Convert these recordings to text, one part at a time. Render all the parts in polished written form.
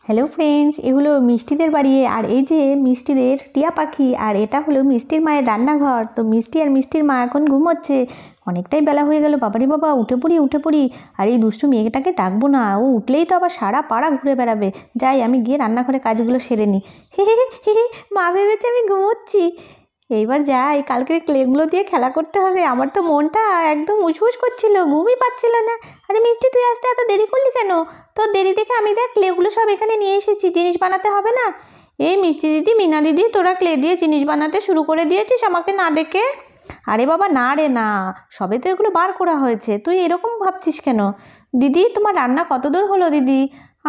Hello friends, এগুলো মিষ্টিদের বাড়ি। আর এই যে মিষ্টিদের টিয়া পাখি, আর এটা হলো মিষ্টির মায়ের রান্নাঘর। তো মিষ্টি আর মিষ্টির মা এখন ঘুমোচ্ছে। অনেকটাই বেলা হয়ে গেল, বাবারে বাবা, উঠে পড়ি। আর এই দুষ্টু মেয়েটাকে ডাকবো না, ও উঠলেই তো আবার সারা পাড়া ঘুরে বেড়াবে। যাই, আমি গিয়ে রান্নাঘরে কাজগুলো সেরে নিই। হে হে হে হে, মা ভেবেছে আমি ঘুমোচ্ছি। এইবার যাই, কালকের ক্লেগুলো দিয়ে খেলা করতে হবে। আমার তো মনটা একদম উসউস করছিল, ঘুমই পাচ্ছিল না। আরে মিষ্টি, তুই আসতে এত দেরি করলি কেন? তোর দেরি দেখে আমি দেখ ক্লেগুলো সব এখানে নিয়ে এসেছি, জিনিস বানাতে হবে না? এই মিষ্টি দিদি, মিনা দিদি, তোরা ক্লে দিয়ে জিনিস বানাতে শুরু করে দিয়েছিস আমাকে না ডেকে? আরে বাবা না রে না, সবে তো এগুলো বার করা হয়েছে, তুই এরকম ভাবছিস কেন? দিদি, তোমার রান্না কত দূর হলো দিদি?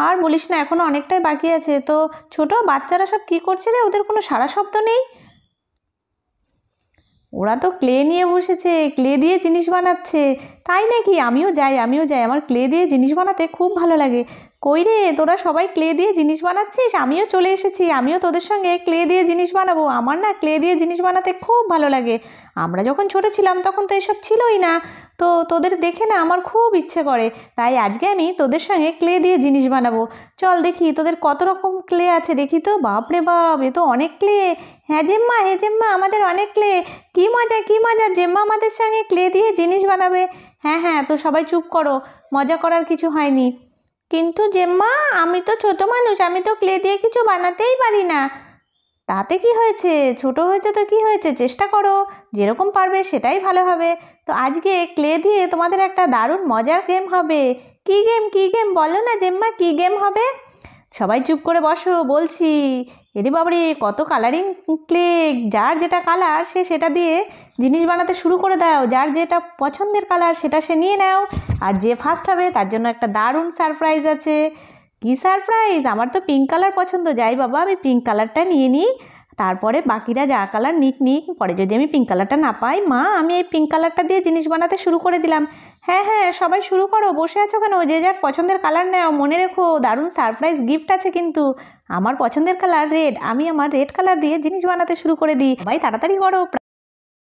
আর বলিস না, এখনও অনেকটাই বাকি আছে। তো ছোট বাচ্চারা সব কী করছে রে? ওদের কোনো সারা শব্দ নেই। ওরা তো ক্লে নিয়ে বসেছে, ক্লে দিয়ে জিনিস বানাচ্ছে। তাই নাকি? আমিও যাই, আমার ক্লে দিয়ে জিনিস বানাতে খুব ভালো লাগে। কই রে, তোরা সবাই ক্লে দিয়ে জিনিস বানাচ্ছিস? আমিও চলে এসেছি, আমিও তোদের সঙ্গে ক্লে দিয়ে জিনিস বানাবো। আমার না ক্লে দিয়ে জিনিস বানাতে খুব ভালো লাগে। আমরা যখন ছোট ছিলাম তখন তো এসব ছিলই না। তো তোদের দেখে না আমার খুব ইচ্ছে করে, তাই আজকে আমি তোদের সঙ্গে ক্লে দিয়ে জিনিস বানাবো। চল দেখি তোদের কত রকম ক্লে আছে, দেখি তো। বাপরে বাপ, এ তো অনেক ক্লে। হ্যাঁ জেম্মা, আমাদের অনেক ক্লে। কী মজা, জেম্মা আমাদের সঙ্গে ক্লে দিয়ে জিনিস বানাবে। হ্যাঁ, তো সবাই চুপ করো, মজা করার কিছু হয়নি। কিন্তু জেম্মা, আমি তো ছোট মানুষ, আমি তো ক্লে দিয়ে কিছু বানাতেই পারি না। তাতে কি হয়েছে? ছোট হয়েছে তো কি হয়েছে, চেষ্টা করো, যেরকম পারবে সেটাই ভালো হবে। তো আজকে ক্লে দিয়ে তোমাদের একটা দারুণ মজার গেম হবে। কী গেম বলো না জেম্মা, কী গেম হবে? সবাই চুপ করে বসো বলছি। এরে বাবারে, কত কালারিং ক্লে! যার যেটা কালার সে সেটা দিয়ে জিনিস বানাতে শুরু করে দাও। যার যেটা পছন্দের কালার সেটা সে নিয়ে নাও। আর যে ফার্স্ট হবে তার জন্য একটা দারুণ সারপ্রাইজ আছে। কী সারপ্রাইজ? আমার তো পিঙ্ক কালার পছন্দ। যাই বাবা, আমি পিঙ্ক কালারটা নিয়ে নিই, তারপরে বাকিরা যা কালার নিক। পরে যদি আমি পিঙ্ক কালারটা না পাই, মা আমি এই পিঙ্ক কালারটা দিয়ে জিনিস বানাতে শুরু করে দিলাম। হ্যাঁ, সবাই শুরু করো, বসে আছো কেন? যে যার পছন্দের কালার নাও। মনে রেখো, দারুণ সারপ্রাইজ গিফট আছে কিন্তু। আমার পছন্দের কালার রেড, আমি আমার রেড কালার দিয়ে জিনিস বানাতে শুরু করে দিই। সবাই তাড়াতাড়ি করো,